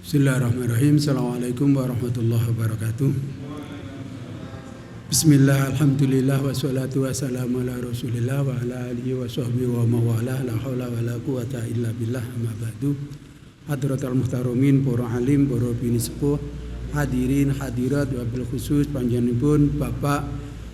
Bismillahirrahmanirrahim. Assalamualaikum warahmatullahi wabarakatuh. Bismillah, alhamdulillah, wassalatu wassalamu ala rasulillah wa ala alihi wa sahbihi wa mawalah. La hawla wa la quwata illa billah, amma ba'du. Hadratul muhtaromin, para alim, para bini sepuh, hadirin hadirat, wabil khusus panjenenganipun Bapak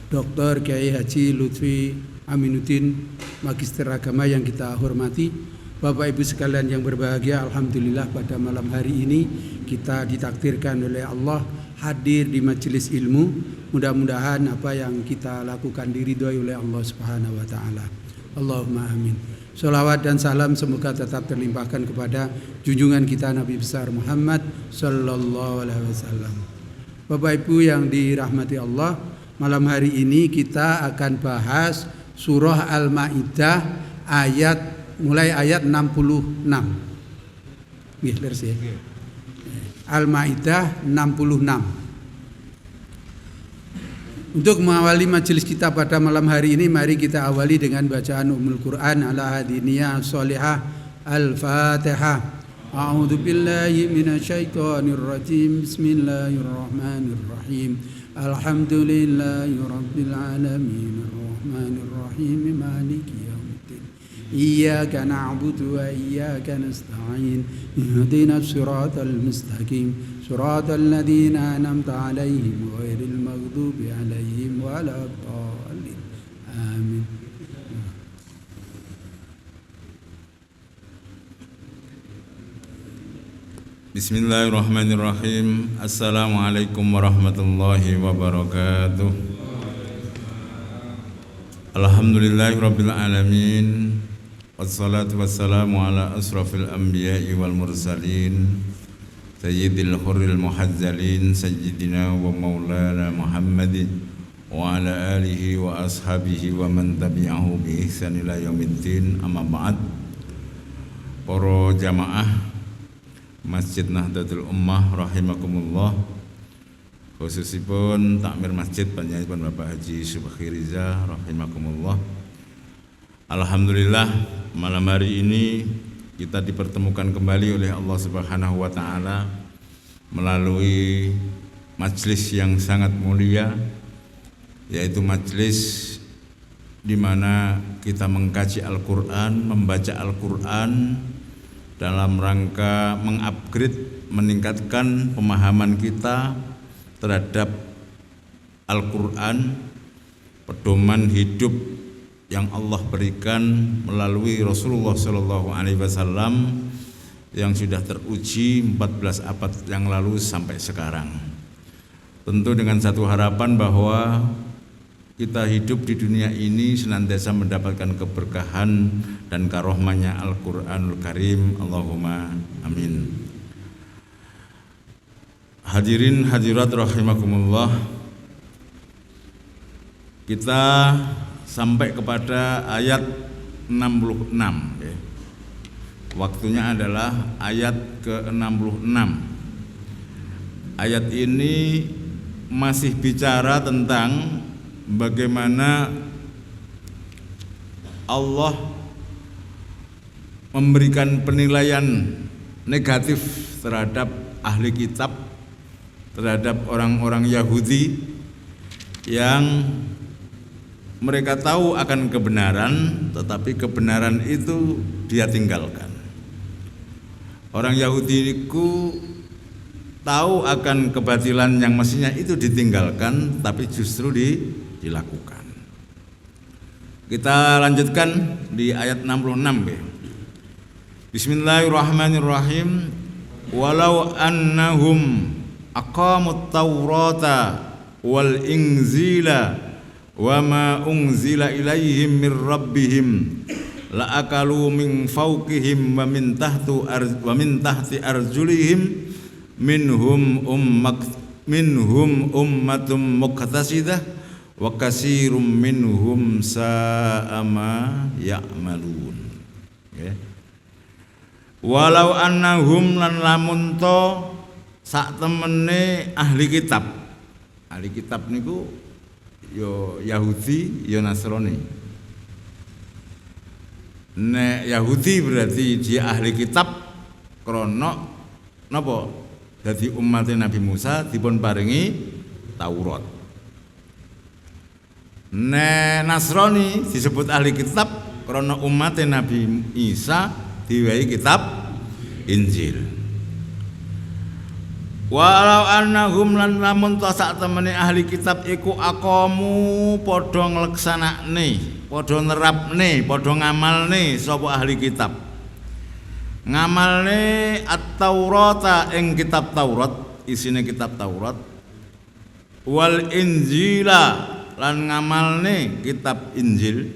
Dr. Kiai Haji Lutfi Aminuddin, Magister Agama yang kita hormati. Bapak Ibu sekalian yang berbahagia, alhamdulillah pada malam hari ini kita ditakdirkan oleh Allah hadir di majelis ilmu. Mudah-mudahan apa yang kita lakukan diridhoi oleh Allah Subhanahu wa taala. Allahumma amin. Sholawat dan salam semoga tetap terlimpahkan kepada junjungan kita Nabi besar Muhammad sallallahu alaihi wasallam. Bapak Ibu yang dirahmati Allah, malam hari ini kita akan bahas surah Al-Maidah mulai ayat 66. Nggih, leres ya. Al-Maidah 66. Untuk mengawali majelis kita pada malam hari ini, mari kita awali dengan bacaan Ummul Quran ala hadiniyah sholihah. Al-Fatihah. A'udzu billahi minasyaitonir rajim. Bismillahirrahmanirrahim. Alhamdulillahi rabbil alamin arrahmanir rahim maliki إياك نعبد وإياك نستعين اهدنا الصراط المستقيم صراط الذين أنعمت عليهم غير المغضوب عليهم ولا الضالين آمين. Bismillahirrahmanirrahim. Assalamualaikum warahmatullahi wabarakatuh. Alhamdulillahirabbil alamin. Wassalatu wassalamu ala asrafil anbiya'i wal mursalin sayyidil hurril muhazzalin sayyidina wa maulana Muhammadin wa ala alihi wa ashabihi wa man tabi'ahu bi ihsan ila yaumiddin. Amma ba'd. Para jamaah Masjid Nahdlatul Ummah rahimakumullah, khususipun takmir masjid panjenengan Bapak Haji Subakhi Riza rahimakumullah. Alhamdulillah malam hari ini kita dipertemukan kembali oleh Allah Subhanahu wa taala melalui majelis yang sangat mulia, yaitu majelis di mana kita mengkaji Al-Qur'an, membaca Al-Qur'an dalam rangka mengupgrade, meningkatkan pemahaman kita terhadap Al-Qur'an, pedoman hidup yang Allah berikan melalui Rasulullah Shallallahu Alaihi Wasallam yang sudah teruji 14 abad yang lalu sampai sekarang. Tentu dengan satu harapan bahwa kita hidup di dunia ini senantiasa mendapatkan keberkahan dan karohmahnya Al-Quranul Karim. Allahumma amin. Hadirin hadirat rahimakumullah, kita sampai kepada ayat 66 ya. Waktunya adalah ayat ke-66. Ayat ini masih bicara tentang bagaimana Allah memberikan penilaian negatif terhadap ahli kitab, terhadap orang-orang Yahudi yang mereka tahu akan kebenaran, tetapi kebenaran itu dia tinggalkan. Orang Yahudi itu tahu akan kebatilan yang mestinya itu ditinggalkan, tapi justru dilakukan. Kita lanjutkan di ayat 66 ya. Bismillahirrahmanirrahim. Walau annahum aqamut taurata wal inzila wa ma unzila ilaihim mir rabbihim la akalu min fawqihim wa min tahti arjulihim minhum ummatum muqtasidah wa katsirum minhum sa'a ma ya'malun. Okay. Walau annahum lan lamun to sak temene ahli kitab. Ahli kitab niku yo Yahudi, yo Nasrani. Nek Yahudi berarti dia ahli kitab krana napa? Dadi umat Nabi Musa dipun paringi Taurat. Nasrani disebut ahli kitab karena umat Nabi Isa diwehi kitab Injil. Walau annahum lan lamun ta sak temene ahli kitab iku aqamu padha ngleksanakne, padha nerapne, padha ngamalne sapa ahli kitab. Ngamalne at-Taurata ing kitab Taurat, isine kitab Taurat. Wal Injila lan ngamalne kitab Injil.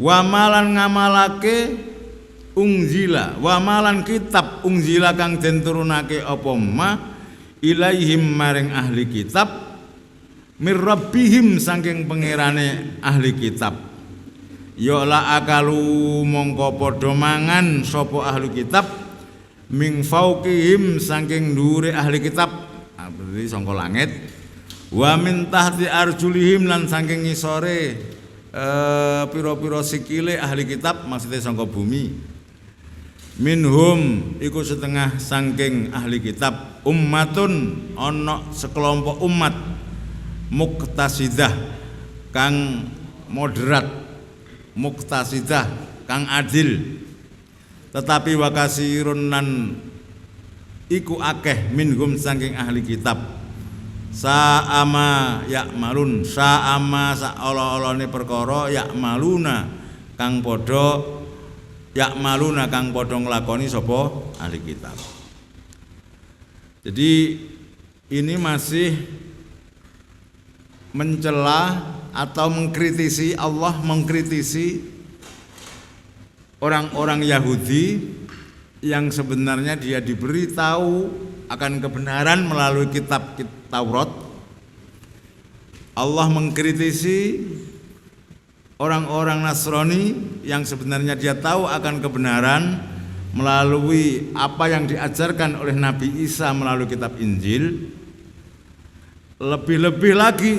Wa malan ngamalake ungjila, wa malan kitab ungjila kang den turunake apa ma ilaihim maring ahli kitab mir rabbihim saking pangerane ahli kitab. Ya la akalu mongko padha mangan sapa ahli kitab ming fauqihim saking dhuwure ahli kitab, berarti saka langit. Wa min tahti arjulihim lan saking ngisore pira-pira sikile ahli kitab, maksudnya saka bumi. Minhum iku setengah saking ahli kitab ummatun ana sekelompok umat muqtasidah kang moderat, muqtasidah kang adil. Tetapi wakasirun lan iku akeh minhum saking ahli kitab sa'ama ya'malun, sa'ama sa'ala-alane perkara ya'maluna kang padha ya'maluna kang padha nglakoni sapa ahli kitab. Jadi ini masih mencela atau mengkritisi, Allah mengkritisi orang-orang Yahudi yang sebenarnya dia diberitahu akan kebenaran melalui kitab Taurat. Allah mengkritisi orang-orang Nasrani yang sebenarnya dia tahu akan kebenaran melalui apa yang diajarkan oleh Nabi Isa melalui kitab Injil. Lebih-lebih lagi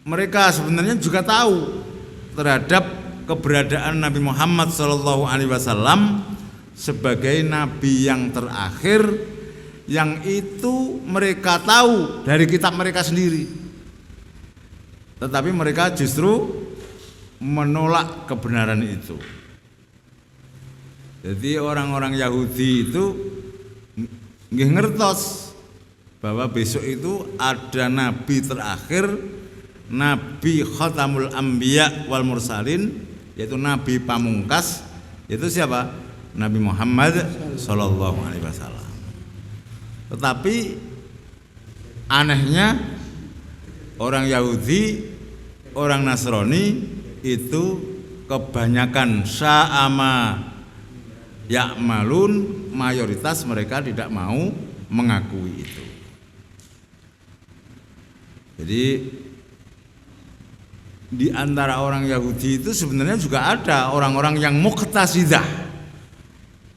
mereka sebenarnya juga tahu terhadap keberadaan Nabi Muhammad SAW sebagai nabi yang terakhir, yang itu mereka tahu dari kitab mereka sendiri. Tetapi mereka justru menolak kebenaran itu. Jadi orang-orang Yahudi itu nggih ngertos bahwa besok itu ada nabi terakhir, Nabi Khatamul Anbiya wal Mursalin, yaitu nabi pamungkas, yaitu siapa? Nabi Muhammad sallallahu alaihi wasallam. Tetapi anehnya orang Yahudi, orang Nasrani itu kebanyakan sa'ama ya'malun, mayoritas mereka tidak mau mengakui itu. Jadi di antara orang Yahudi itu sebenarnya juga ada orang-orang yang muqtasidah.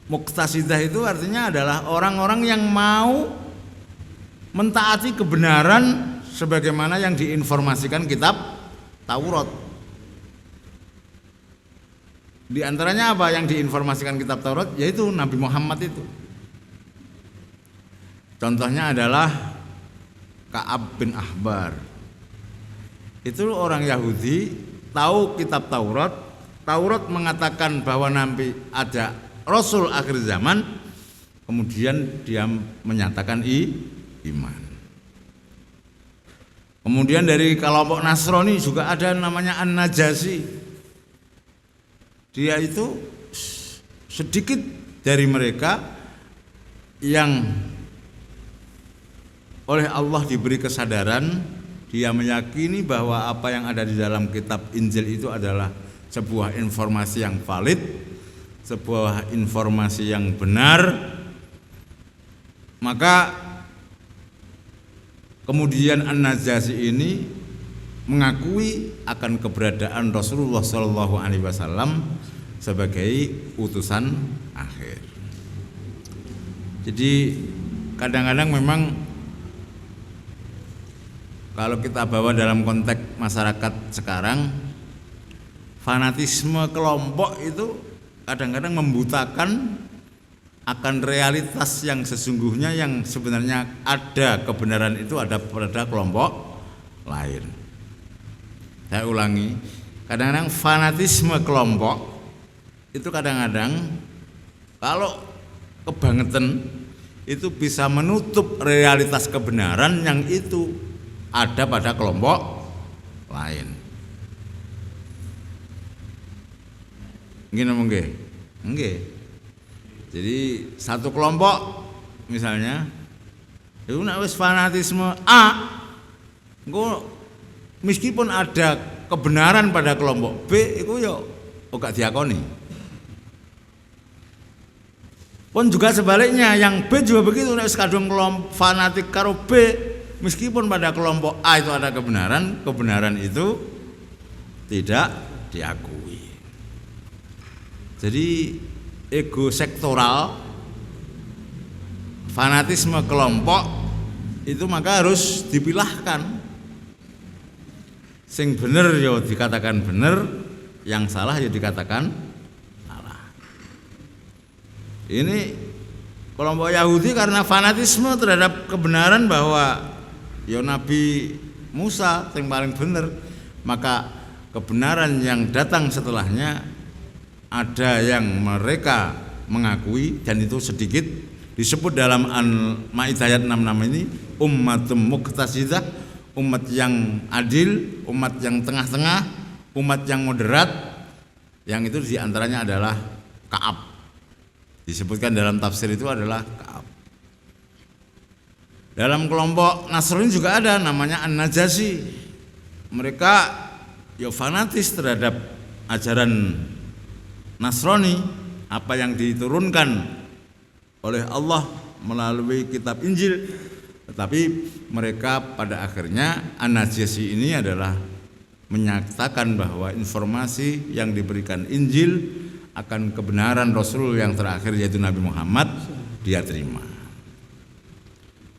Muqtasidah itu artinya adalah orang-orang yang mau mentaati kebenaran sebagaimana yang diinformasikan kitab Taurat. Di antaranya apa yang diinformasikan kitab Taurat? Yaitu Nabi Muhammad itu. Contohnya adalah Ka'ab bin Ahbar. Itu orang Yahudi tahu kitab Taurat. Taurat mengatakan bahwa nanti ada Rasul akhir zaman. Kemudian dia menyatakan iman. Kemudian dari kelompok Nasrani juga ada namanya An-Najasi. Dia itu sedikit dari mereka yang oleh Allah diberi kesadaran, dia meyakini bahwa apa yang ada di dalam kitab Injil itu adalah sebuah informasi yang valid, sebuah informasi yang benar. Maka kemudian An-Najasi ini mengakui akan keberadaan Rasulullah SAW sebagai utusan akhir. Jadi kadang-kadang memang kalau kita bawa dalam konteks masyarakat sekarang, fanatisme kelompok itu kadang-kadang membutakan akan realitas yang sesungguhnya yang sebenarnya ada kebenaran itu ada pada kelompok lain. Saya ulangi, kadang-kadang fanatisme kelompok itu kadang-kadang kalau kebangetan itu bisa menutup realitas kebenaran yang itu ada pada kelompok lain. Gini mungkin, enggak. Jadi satu kelompok misalnya itu nek wis fanatisme A, engko meskipun ada kebenaran pada kelompok B, itu ya gak diakoni. Pun juga sebaliknya, yang B juga begitu, nek kadung kelompok fanatik karo B, meskipun pada kelompok A itu ada kebenaran, kebenaran itu tidak diakui. Jadi ego sektoral, fanatisme kelompok itu maka harus dipilahkan. Sing bener ya dikatakan bener, yang salah ya dikatakan salah. Ini kelompok Yahudi karena fanatisme terhadap kebenaran bahwa ya Nabi Musa yang paling bener, maka kebenaran yang datang setelahnya ada yang mereka mengakui dan itu sedikit, disebut dalam Al-Maidah ayat 66 ini ummatum muqtasidah, umat yang adil, umat yang tengah-tengah, umat yang moderat, yang itu diantaranya adalah Ka'ab. Disebutkan dalam tafsir itu adalah Ka'ab. Dalam kelompok Nasrani juga ada namanya An-Najasi. Mereka ya fanatis terhadap ajaran Nasrani, apa yang diturunkan oleh Allah melalui kitab Injil. Tetapi mereka pada akhirnya An-Najasi ini adalah menyatakan bahwa informasi yang diberikan Injil akan kebenaran Rasul yang terakhir yaitu Nabi Muhammad dia terima.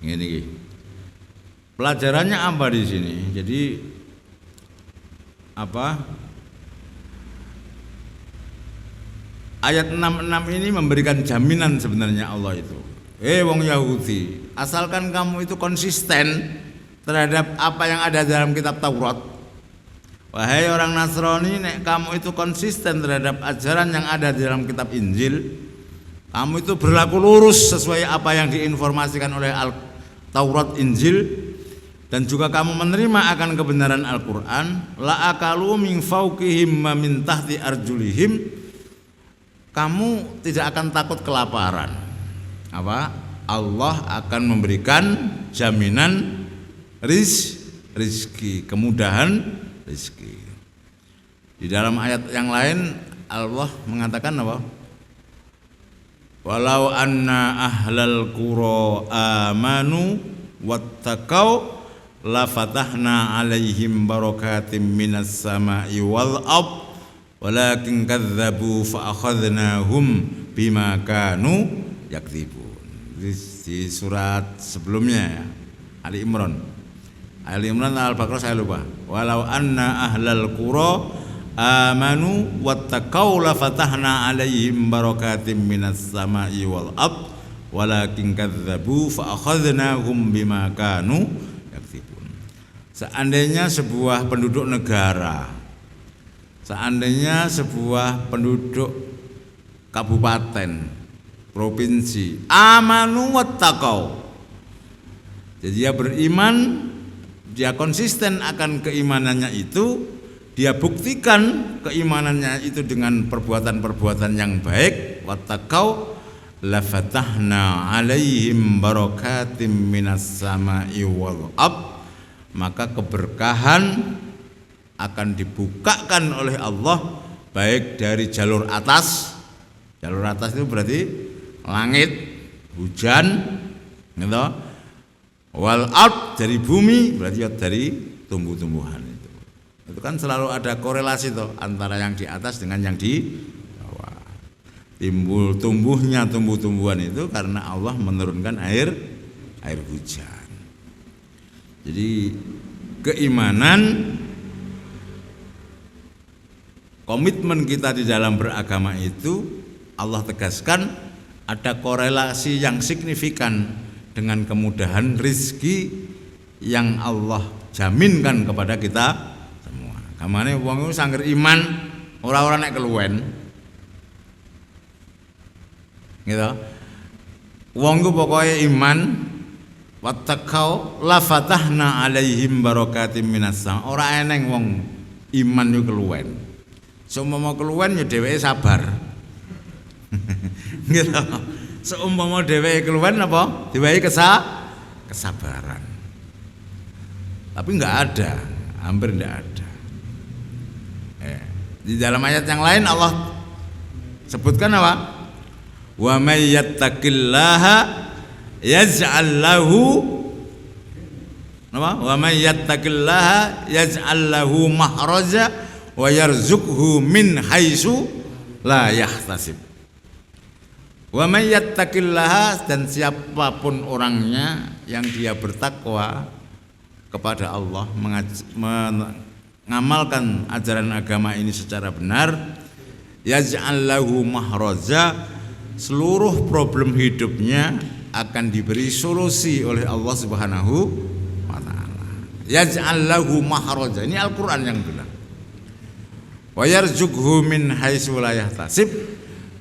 Ini pelajarannya apa di sini? Jadi apa? Ayat 66 ini memberikan jaminan sebenarnya Allah itu. Wong Yahudi, asalkan kamu itu konsisten terhadap apa yang ada dalam kitab Taurat. Wahai orang Nasrani, nek kamu itu konsisten terhadap ajaran yang ada di dalam kitab Injil, kamu itu berlaku lurus sesuai apa yang diinformasikan oleh Taurat Injil, dan juga kamu menerima akan kebenaran Al-Quran, la akalu min fawqihim wa min tahti arjulihim, kamu tidak akan takut kelaparan. Apa? Allah akan memberikan jaminan rizki, kemudahan rizki. Di dalam ayat yang lain Allah mengatakan apa? Walau anna ahlal qura amanu wattaqau la fatahna alaihim barakatim minas sama'i wal ard walakin kadzabu fa akhadnahum bima kanu yakdzibun. Di surat sebelumnya ya, Ali Imran Al-Baqarah saya lupa. Walau anna ahlal qura amanu wattaqau la fatahna alaihim barakatim minas sama'i wal ard walakin kadzabu fa akhadnahum bima kanu yakdzibun. Seandainya sebuah penduduk negara, seandainya sebuah penduduk kabupaten, provinsi, amanu wattaqau, jadi dia beriman, dia konsisten akan keimanannya itu, dia buktikan keimanannya itu dengan perbuatan-perbuatan yang baik, wattaqau la fatahna alaihim barakatim minas sama'i wal ard, maka keberkahan akan dibukakan oleh Allah baik dari jalur atas. Jalur atas itu berarti langit, hujan, gitu. Wal ard dari bumi, berarti dari tumbuh-tumbuhan itu. Itu kan selalu ada korelasi toh antara yang di atas dengan yang di bawah. Tumbuhnya tumbuh-tumbuhan itu karena Allah menurunkan air hujan. Jadi keimanan, komitmen kita di dalam beragama itu Allah tegaskan ada korelasi yang signifikan dengan kemudahan rizki yang Allah jaminkan kepada kita semua. Kamane wong iku sangger iman ora nek keluwen. Gitu. Wong iku pokoke iman wattaqau la fatahna alaihim barakatim minas sama. Ora eneng wong iman yo keluwen. Seumpama keluwen ya dheweke sabar. Gitu. Seumpama dheweke keluwen apa? Diwehi kesabaran. Tapi enggak ada, hampir enggak ada. Di dalam ayat yang lain Allah sebutkan apa? Wa may yattaqillaha yaj'al lahu apa? Wa may yattaqillaha yaj'al lahu mahraja wa yarzuqhu min haitsu la yahtasib. Wa may yattaqillaha, dan siapapun orangnya yang dia bertakwa kepada Allah, mengamalkan ajaran agama ini secara benar, yaj'al lahu mahraja, seluruh problem hidupnya akan diberi solusi oleh Allah Subhanahu wa taala. Yaj'al lahu mahraja, ini Al-Qur'an yang bilang. Wa yarzuqhu min haitsu la yahtasib,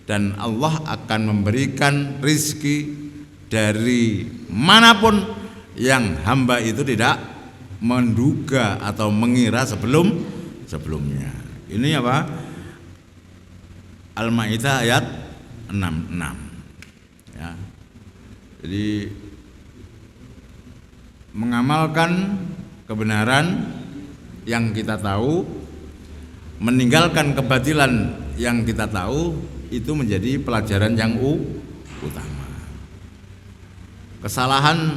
dan Allah akan memberikan rizki dari manapun yang hamba itu tidak menduga atau mengira sebelumnya. Ini apa? Al-Maidah ayat 66. Ya. Jadi mengamalkan kebenaran yang kita tahu, meninggalkan kebatilan yang kita tahu, itu menjadi pelajaran yang utama. Kesalahan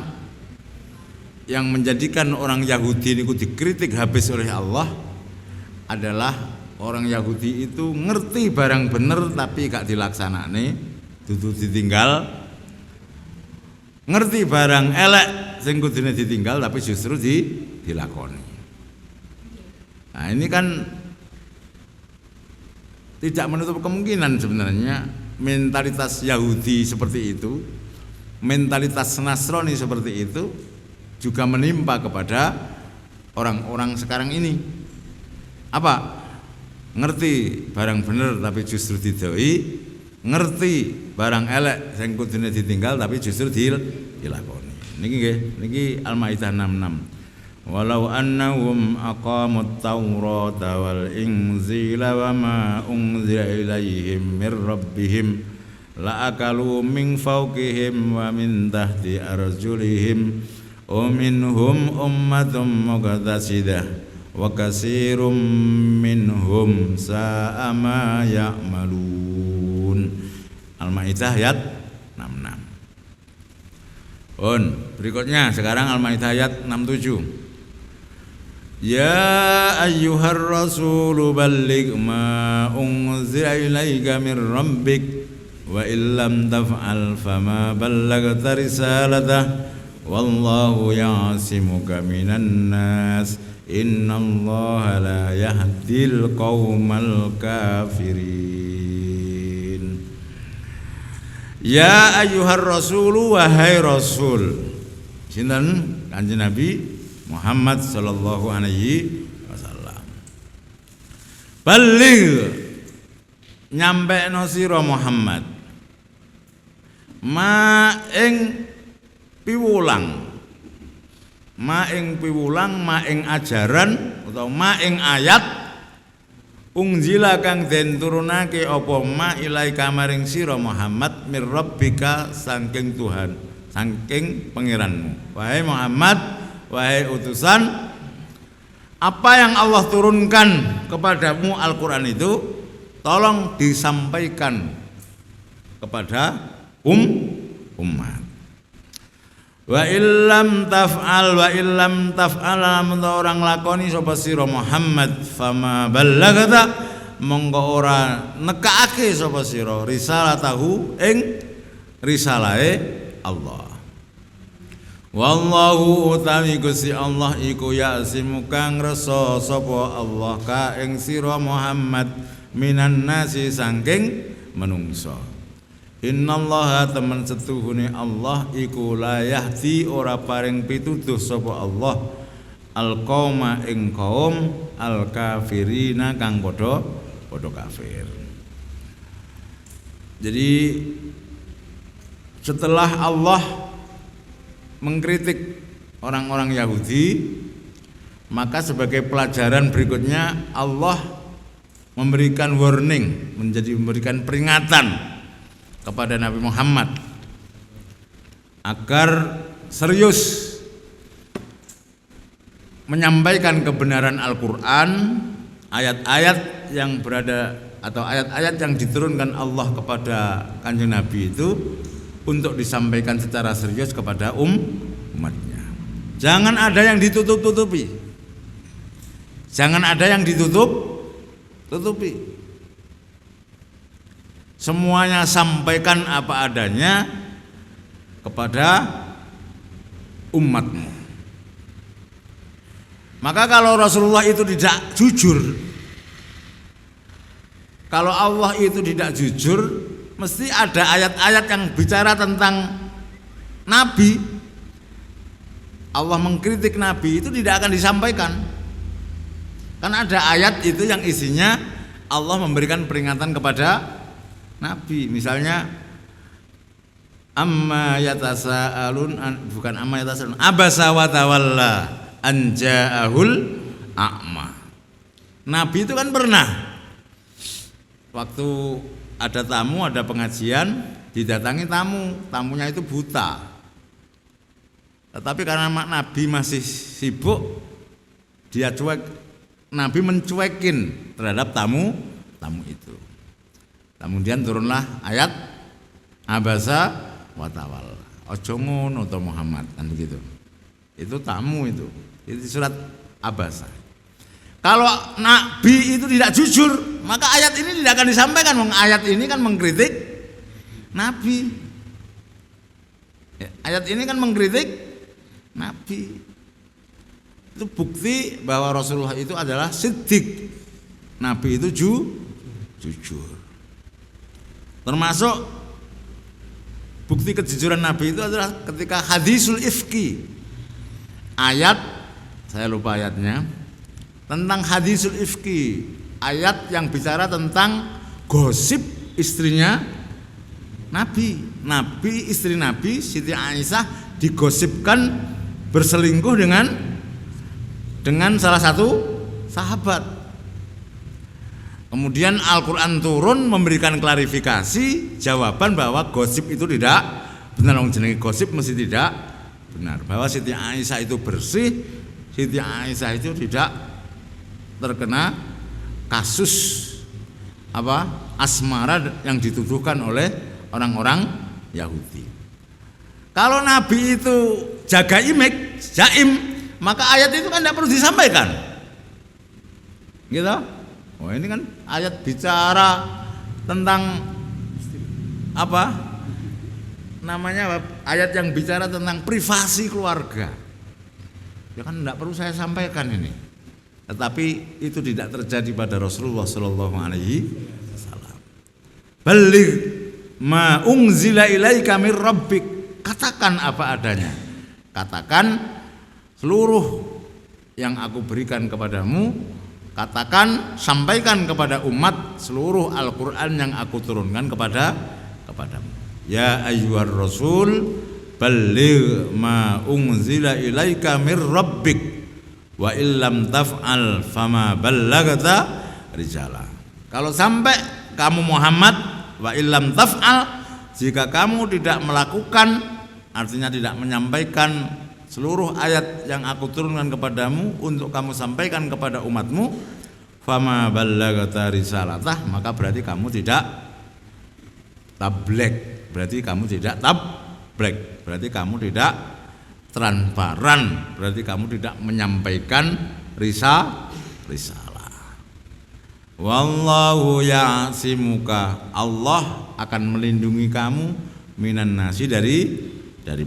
yang menjadikan orang Yahudi itu dikritik habis oleh Allah adalah orang Yahudi itu ngerti barang bener tapi gak dilaksanane, dudu ditinggal. Ngerti barang elek sing kudune ditinggal tapi justru dilakoni. Nah, ini kan tidak menutup kemungkinan sebenarnya mentalitas Yahudi seperti itu, mentalitas Nasrani seperti itu juga menimpa kepada orang-orang sekarang ini. Apa? Ngerti barang bener tapi justru didoi, ngerti barang elek sing kudune ditinggal tapi justru dilakoni. Niki nggih, niki Al-Maidah 66. Walau annahum aqamut Taurata wal Injila wa ma unzila ilaihim mir rabbihim la akalu min fawqihim wa min tahti arjulihim wa minhum ummatun muqtasidah wa katsirum minhum sa'a ma ya'malun. Al-Maidah ayat 66. Berikutnya sekarang Al-Maidah ayat 67. Ya ayyuhar rasulu balligh ma unzila ilaika min rabbik wa illam taf'al fama ballaghta risalatah wallahu ya'simuka minan nas innallaha la yahdil qaumal kafirin. Ya ayyuhar rasulu, wahai rasul. Sinten? Kanjeng Nabi Muhammad sallallahu alaihi wasallam. Baligh, nyampekno sira Muhammad ma ing piwulang, ma ing ajaran utawa ma ing ayat unjila kang den turunake apa ma ilaika maring sira Muhammad mir rabbika saking Tuhan, saking pangeranmu. Wahai Muhammad, wahai utusan, apa yang Allah turunkan kepadamu Al-Quran itu tolong disampaikan kepada umat. Wa illam taf'al lamun orang lakoni sapa sira Muhammad fama ballaghta monggo ora nekaake sapa sira risalatahu ing risalahe Allah. Wallahu utawi Gusti Allah iku ya'simu kang resa sapa Allah ka ing sira Muhammad minan nasi saking menungso. Innallaha temen setuhune Allah iku la yahdi ora paring pituduh sapa Allah al-qauma ing kaum al-kafirina kang padha kafir. Jadi setelah Allah mengkritik orang-orang Yahudi, maka sebagai pelajaran berikutnya Allah memberikan warning, memberikan peringatan kepada Nabi Muhammad agar serius menyampaikan kebenaran Al-Qur'an, ayat-ayat yang berada atau ayat-ayat yang diturunkan Allah kepada Kanjeng Nabi itu untuk disampaikan secara serius kepada umatnya. Jangan ada yang ditutup-tutupi. Jangan ada yang ditutup-tutupi. Semuanya sampaikan apa adanya kepada umatmu. Maka kalau Rasulullah itu tidak jujur, kalau Allah itu tidak jujur, mesti ada ayat-ayat yang bicara tentang Nabi. Allah mengkritik Nabi itu tidak akan disampaikan. Karena ada ayat itu yang isinya Allah memberikan peringatan kepada Nabi, misalnya amma yatasaalun, bukan amma yatasaalun, abasa wa tawalla an ja'ahul a'ma. Nabi itu kan pernah waktu ada tamu, ada pengajian, didatangi tamunya itu buta. Tetapi karena Nabi masih sibuk, dia Nabi mencuekin terhadap tamu itu. Kemudian turunlah ayat abasa wa tawalla. Ojo ngono to Muhammad, kan begitu. Itu tamu itu surat abasa. Kalau Nabi itu tidak jujur, maka ayat ini tidak akan disampaikan. Ayat ini kan mengkritik Nabi. Ayat ini kan mengkritik Nabi. Itu bukti bahwa Rasulullah itu adalah siddiq. Nabi itu jujur. Termasuk bukti kejujuran Nabi itu adalah ketika hadisul ifki. Ayat, saya lupa ayatnya, tentang hadisul ifki, ayat yang bicara tentang gosip istrinya Nabi. Istri Nabi Siti Aisyah digosipkan berselingkuh dengan salah satu sahabat. Kemudian Al-Quran turun memberikan klarifikasi, jawaban bahwa gosip itu tidak benar. Jenenge gosip mesti tidak benar. Bahwa Siti Aisyah itu bersih, Siti Aisyah itu tidak terkena kasus asmara yang dituduhkan oleh orang-orang Yahudi. Kalau Nabi itu jaga image, jaim, maka ayat itu kan tidak perlu disampaikan. Gitu? Oh, ini kan ayat bicara tentang apa? Namanya ayat yang bicara tentang privasi keluarga. Ya kan tidak perlu saya sampaikan ini. Tetapi itu tidak terjadi pada Rasulullah sallallahu alaihi wasallam. Balligh ma unzila ilaika mir rabbik. Katakan apa adanya. Katakan seluruh yang aku berikan kepadamu. Katakan, sampaikan kepada umat seluruh Al-Quran yang aku turunkan kepadamu. Ya ayyuhar rasul balligh ma unzila ilaika mir rabbik wa illam taf'al fama ballaghta risala. Kalau sampai kamu Muhammad wa illam taf'al, jika kamu tidak melakukan, artinya tidak menyampaikan seluruh ayat yang aku turunkan kepadamu untuk kamu sampaikan kepada umatmu, fama ballaghta risalatah, maka berarti kamu tidak tabligh, berarti kamu tidak tabligh, berarti kamu tidak transparan, berarti kamu tidak menyampaikan risalah. Wallahu ya'simuka, Allah akan melindungi kamu minan nasi dari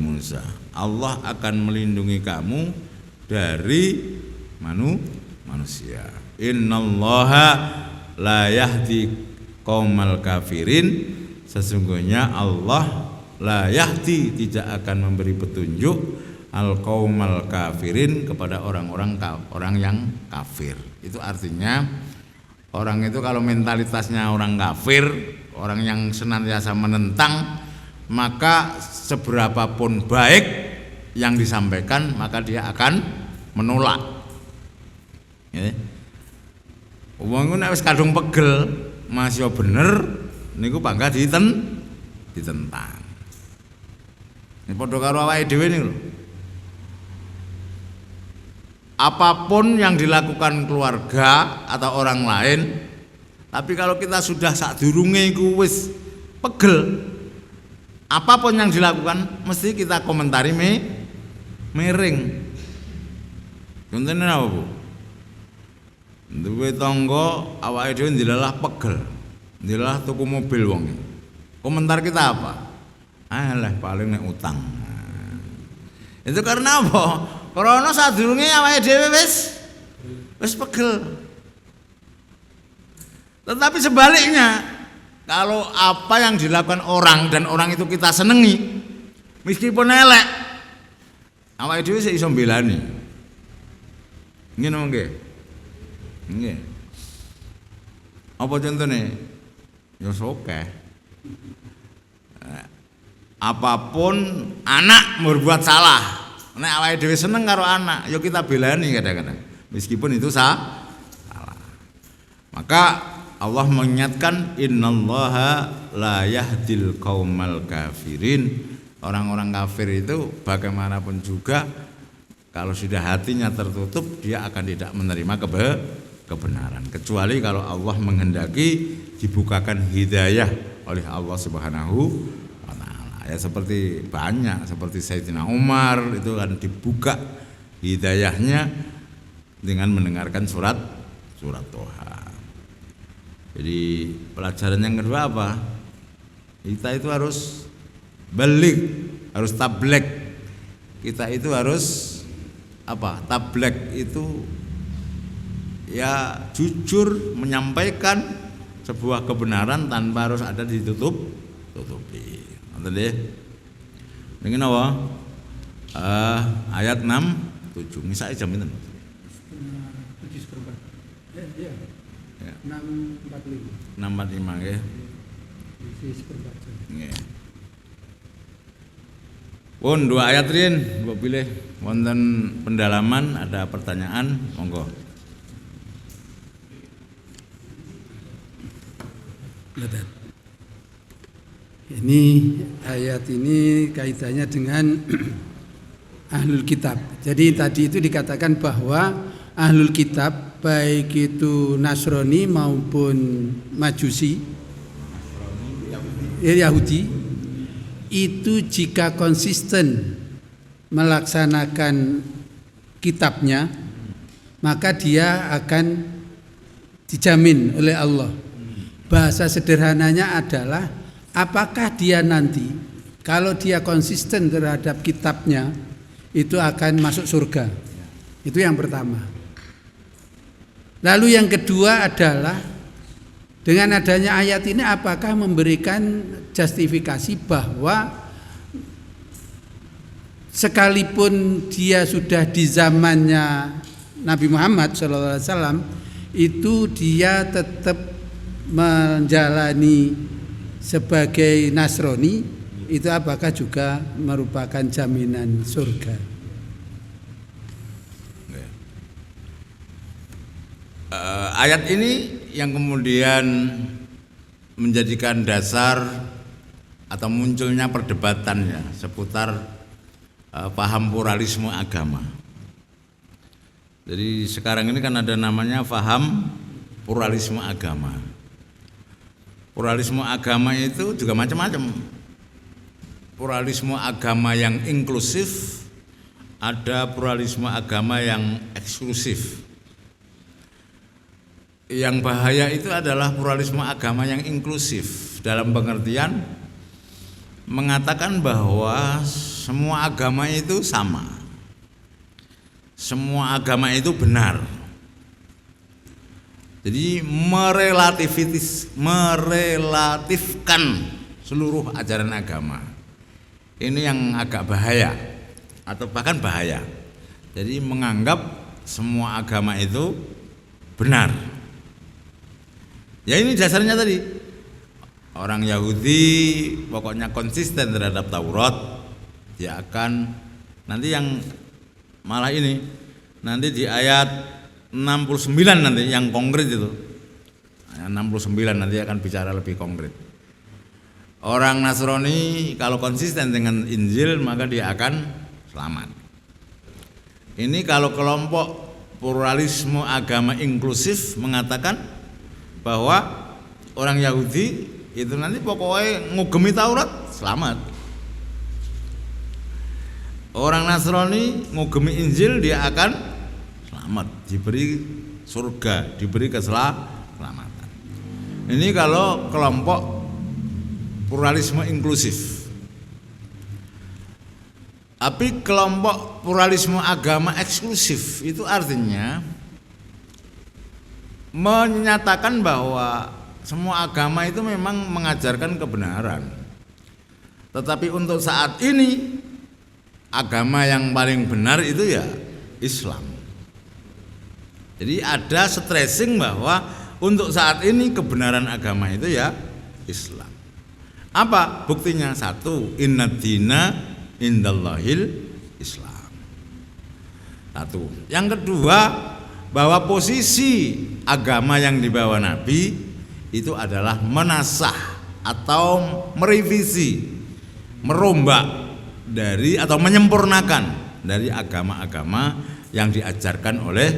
manusia. Allah akan melindungi kamu dari manusia. Innallaha la yahdi qaumal kafirin, sesungguhnya Allah la yahdi tidak akan memberi petunjuk al-qaumal kafirin kepada orang yang kafir. Itu artinya orang itu kalau mentalitasnya orang kafir, orang yang senantiasa menentang, maka seberapapun baik yang disampaikan maka dia akan menolak. Wong nek wis kadung pegel, masih bener niku bangga ditentang. Ini padha karo awake dhewe niku lho. Apapun yang dilakukan keluarga atau orang lain, tapi kalau kita sudah sadurunge iku wis pegel, apapun yang dilakukan mesti kita komentari miring. Contohnya apa, Bu? Duwe tangga awake dhewe ndilalah pegel. Ndilalah tuku mobil wong. Komentar kita apa? Alah paling nek utang. Itu karena apa? Karena sadurunge awake dhewe wis pegel. Tetapi sebaliknya, kalau apa yang dilakukan orang dan orang itu kita senengi, meskipun elek, awake dhewe iso mbelani. Ngene mongke. Nggih. Apa contohnya? Ya oke. Apapun anak berbuat salah, nek awake dhewe seneng karo anak, ya kita belani kadang-kadang. Meskipun itu salah. Maka Allah mengingatkan innallaha la yahdil qaumal kafirin. Orang-orang kafir itu bagaimanapun juga kalau sudah hatinya tertutup, dia akan tidak menerima kebenaran, kecuali kalau Allah menghendaki dibukakan hidayah oleh Allah Subhanahu wa taala. Ya seperti banyak, seperti Sayyidina Umar itu kan dibuka hidayahnya dengan mendengarkan surat Toha. Jadi pelajaran yang kedua apa? Kita itu harus balik, harus tablek. Kita itu harus apa? Tablek itu ya jujur menyampaikan sebuah kebenaran tanpa harus ada ditutupi. Ngerti nggih? Dengan apa? Ayat 6, 7. Misalnya jam pinten? 7:04. Iya. 6:45. 6:45 nggih. Nggih. Pun 2 ayat rin, mbok pilih wonten pendalaman, ada pertanyaan, monggo. Ini ayat ini kaitannya dengan ahlul kitab. Jadi tadi itu dikatakan bahwa ahlul kitab baik itu Nasrani maupun Majusi, Yahudi, itu jika konsisten melaksanakan kitabnya, maka dia akan dijamin oleh Allah. Bahasa sederhananya adalah apakah dia nanti kalau dia konsisten terhadap kitabnya itu akan masuk surga. Itu yang pertama. Lalu yang kedua adalah dengan adanya ayat ini apakah memberikan justifikasi bahwa sekalipun dia sudah di zamannya Nabi Muhammad SAW, itu dia tetap menjalani sebagai Nasrani, itu apakah juga merupakan jaminan surga? Ayat ini yang kemudian menjadikan dasar atau munculnya perdebatan ya seputar paham pluralisme agama. Jadi sekarang ini kan ada namanya paham pluralisme agama. Pluralisme agama itu juga macam-macam. Pluralisme agama yang inklusif, ada pluralisme agama yang eksklusif. Yang bahaya itu adalah pluralisme agama yang inklusif, dalam pengertian mengatakan bahwa semua agama itu sama, semua agama itu benar. Jadi merelatifkan seluruh ajaran agama. Ini yang agak bahaya atau bahkan bahaya. Jadi menganggap semua agama itu benar. Ya ini dasarnya tadi. Orang Yahudi pokoknya konsisten terhadap Taurat, dia akan nanti yang malah ini nanti di ayat 69 nanti yang konkret itu. Ayat 69 nanti akan bicara lebih konkret. Orang Nasrani kalau konsisten dengan Injil maka dia akan selamat. Ini kalau kelompok pluralisme agama inklusif mengatakan bahwa orang Yahudi itu nanti pokoknya ngugemi Taurat selamat. Orang Nasrani ngugemi Injil dia akan selamat, diberi surga, diberi keselamatan. Ini kalau kelompok pluralisme inklusif. Tapi kelompok pluralisme agama eksklusif itu artinya menyatakan bahwa semua agama itu memang mengajarkan kebenaran. Tetapi untuk saat ini agama yang paling benar itu ya Islam. Jadi ada stressing bahwa untuk saat ini kebenaran agama itu ya Islam. Apa buktinya? Satu, inna dina indallahil Islam. Satu. Yang kedua, bahwa posisi agama yang dibawa Nabi itu adalah menasah atau merevisi, merombak dari atau menyempurnakan dari agama-agama yang diajarkan oleh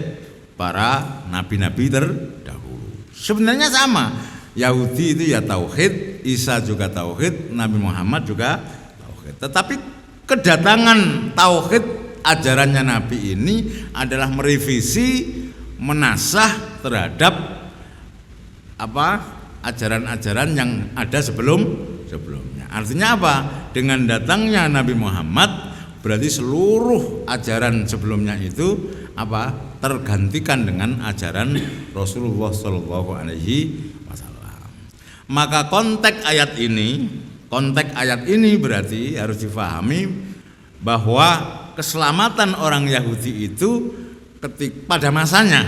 para nabi-nabi terdahulu. Sebenarnya sama. Yahudi itu ya tauhid, Isa juga tauhid, Nabi Muhammad juga tauhid. Tetapi kedatangan tauhid ajarannya Nabi ini adalah merevisi, menasah terhadap ajaran-ajaran yang ada sebelumnya. Artinya apa? Dengan datangnya Nabi Muhammad berarti seluruh ajaran sebelumnya itu tergantikan dengan ajaran Rasulullah Shallallahu Alaihi Wasallam. Maka konteks ayat ini berarti harus difahami bahwa keselamatan orang Yahudi itu pada masanya.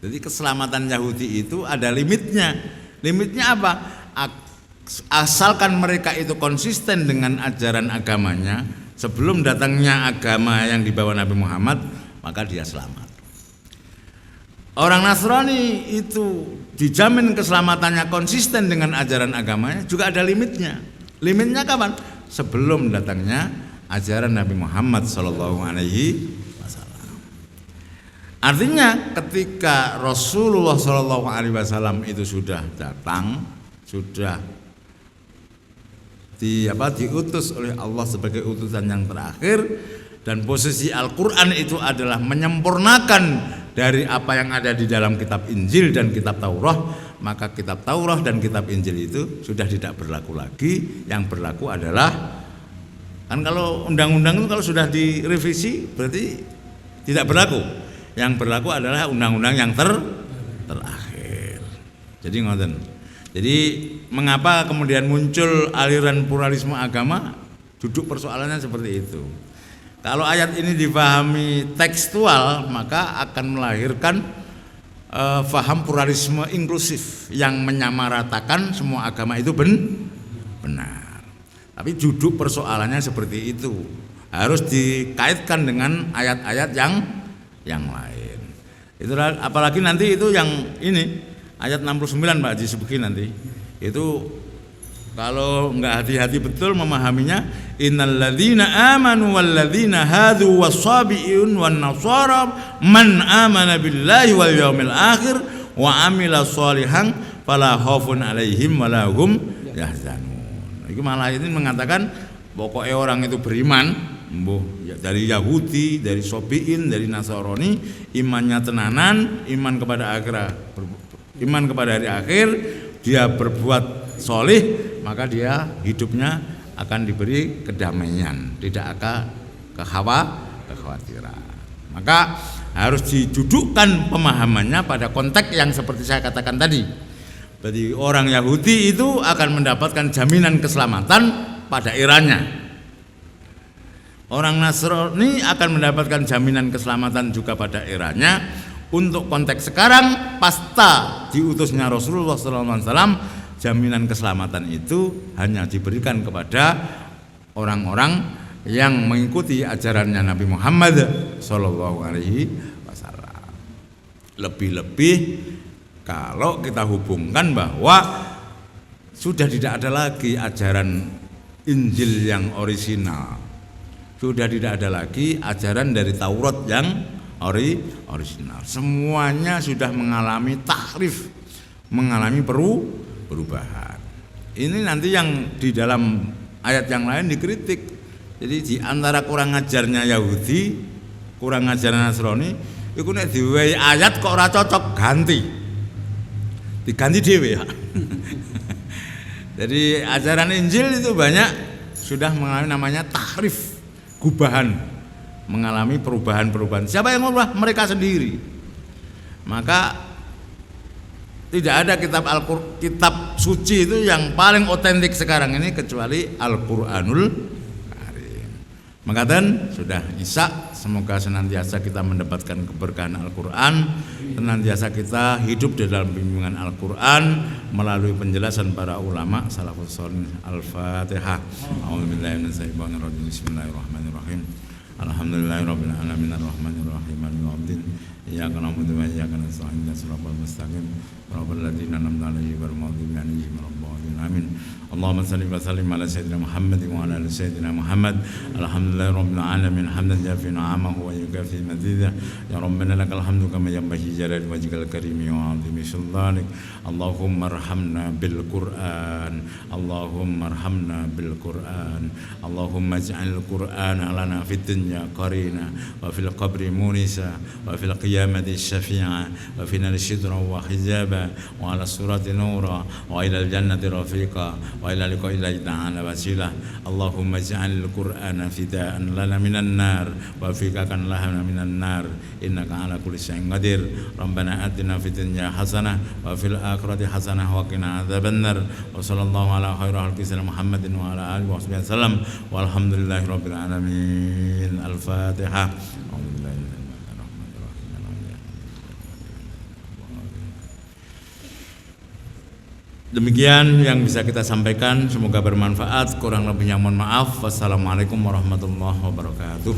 Jadi keselamatan Yahudi itu ada limitnya. Limitnya apa? Asalkan mereka itu konsisten dengan ajaran agamanya sebelum datangnya agama yang dibawa Nabi Muhammad, maka dia selamat. Orang Nasrani itu dijamin keselamatannya konsisten dengan ajaran agamanya, juga ada limitnya. Limitnya kapan? Sebelum datangnya ajaran Nabi Muhammad sallallahu alaihi wasallam. Artinya ketika Rasulullah sallallahu alaihi wasallam itu sudah datang, sudah diutus oleh Allah sebagai utusan yang terakhir, dan posisi Al-Quran itu adalah menyempurnakan dari apa yang ada di dalam kitab Injil dan kitab Taurat, maka kitab Taurat dan kitab Injil itu sudah tidak berlaku lagi. Yang berlaku adalah, kan kalau undang-undang itu kalau sudah direvisi berarti tidak berlaku. Yang berlaku adalah undang-undang yang terakhir. Jadi ngoten. Jadi mengapa kemudian muncul aliran pluralisme agama? Duduk persoalannya seperti itu. Kalau ayat ini dipahami tekstual, maka akan melahirkan faham pluralisme inklusif yang menyamaratakan semua agama itu benar. Tapi duduk persoalannya seperti itu. Harus dikaitkan dengan ayat-ayat yang lain. Itulah, apalagi nanti itu yang ini ayat 69 Pak Haji Subki nanti. Itu kalau enggak hati-hati betul memahaminya, innalladzina amanu walladzina hadu wassabiun wan nasara man amana billahi wal yaumil akhir wa amila sholihan fala khaufun alaihim wala hum yahzanun. Itu malah ini mengatakan pokoknya orang itu beriman, ya dari Yahudi, dari Sobiin, dari Nasrani, imannya tenanan, iman kepada hari akhir, dia berbuat solih, maka dia hidupnya akan diberi kedamaian, tidak akan kekhawatiran. Maka harus didudukkan pemahamannya pada konteks yang seperti saya katakan tadi, Berarti orang Yahudi itu akan mendapatkan jaminan keselamatan pada eranya. Orang Nasrani akan mendapatkan jaminan keselamatan juga pada eranya. Untuk konteks sekarang, pasca diutusnya Rasulullah SAW, jaminan keselamatan itu hanya diberikan kepada orang-orang yang mengikuti ajarannya Nabi Muhammad SAW. Lebih-lebih kalau kita hubungkan bahwa sudah tidak ada lagi ajaran Injil yang orisinal, sudah tidak ada lagi ajaran dari Taurat yang orisinal. Semuanya sudah mengalami tahrif, mengalami perubahan. Ini nanti yang di dalam ayat yang lain dikritik. Jadi di antara kurang ajarnya Yahudi, kurang ajarnya Nasrani, iku nek diwehi ayat kok ora cocok diganti dhewe ya. Jadi ajaran Injil itu banyak sudah mengalami namanya tahrif, gubahan, mengalami perubahan-perubahan. Siapa yang mengubah? Mereka sendiri. Maka tidak ada kitab suci itu yang paling otentik sekarang ini kecuali Al-Qur'anul Karim. Maka dan sudah Isya, semoga senantiasa kita mendapatkan keberkahan Al-Qur'an, senantiasa kita hidup di dalam bimbingan Al-Qur'an melalui penjelasan para ulama salafus shalih. Al-Fatihah. A'udzubillahi minasyaitonir rajim. Bismillahirrahmanirrahim. Alhamdulillahirabbil alamin arrahmanir rahim maliki yaumiddin iyyaka na'budu wa iyyaka nasta'in ihdinas siratal mustaqim siratal ladzina an'amta 'alaihim ghairil maghdubi 'alaihim waladdallin amin. Allahumma shalli wa sallim ala sayyidina Muhammad wa ala ali sayyidina Muhammad. Alhamdulillahirabbil alamin hamdan jafi ni'amahu wa yukafi mazidah. Ya rabbana lakal hamdu kama yanbaghi jalali wajhikal karimi wa 'azimi sultanik. Allahumma arhamna bil Qur'an. Allahumma arhamna bil Qur'an. Allahumma ij'al Qur'ana lana fid dunya qarina wa fil qabri munisa wa fil qiyamati syafi'a wa fil nari sidra wa hijaba wa ala surati nura wa ila al jannati rafiqa wa ila liqa'i ta'ala wasilah. Allahumma ij'al Qur'ana fidaan lana minan nar wa fika kan lana minan nar innaka ala kulli syai'in qadir. Rabbana atina fid dunya hasanah wa fil akhirati hasanah wa qina adzabannar. Wa sallallahu ala khairi khalqi Muhammadin wa ala alihi wa sahbihi wasallam walhamdulillahi rabbil alamin. Al-Fatihah. Demikian yang bisa kita sampaikan, semoga bermanfaat. Kurang lebihnya mohon maaf. Wassalamualaikum warahmatullahi wabarakatuh.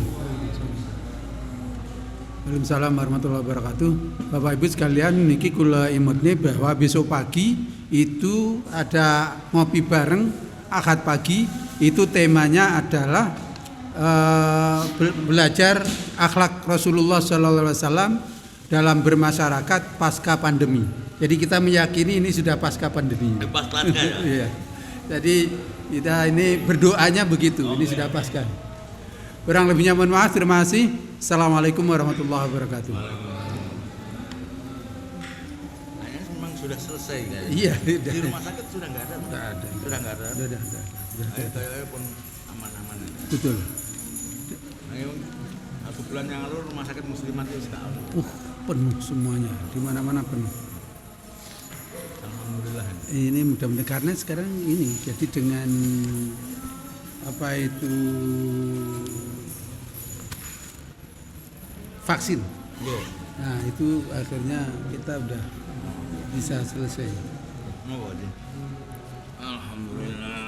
Waalaikumsalam warahmatullahi wabarakatuh. Bapak Ibu sekalian, niki kula imutne bahwa besok pagi itu ada ngopi bareng Ahad pagi. Itu temanya adalah belajar akhlak Rasulullah SAW dalam bermasyarakat pasca pandemi. Jadi kita meyakini ini sudah pasca pandemi. Pasca ya. Iya. Jadi kita ini berdoanya begitu. Ini sudah pasca. Kurang lebihnya mohon maaf. Terima kasih. Assalamualaikum warahmatullahi wabarakatuh. Memang sudah selesai kan? Iya. Di rumah sakit sudah nggak ada. Sudah ada. Sudah nggak ada. Sudah ada. Saya pun aman-aman. Betul. Aku bulan yang lalu rumah sakit Muslimat itu penuh semuanya, di mana-mana penuh. Alhamdulillah. Ini mudah-mudahan karena sekarang ini jadi dengan apa itu vaksin. Nah itu akhirnya kita udah bisa selesai. Alhamdulillah.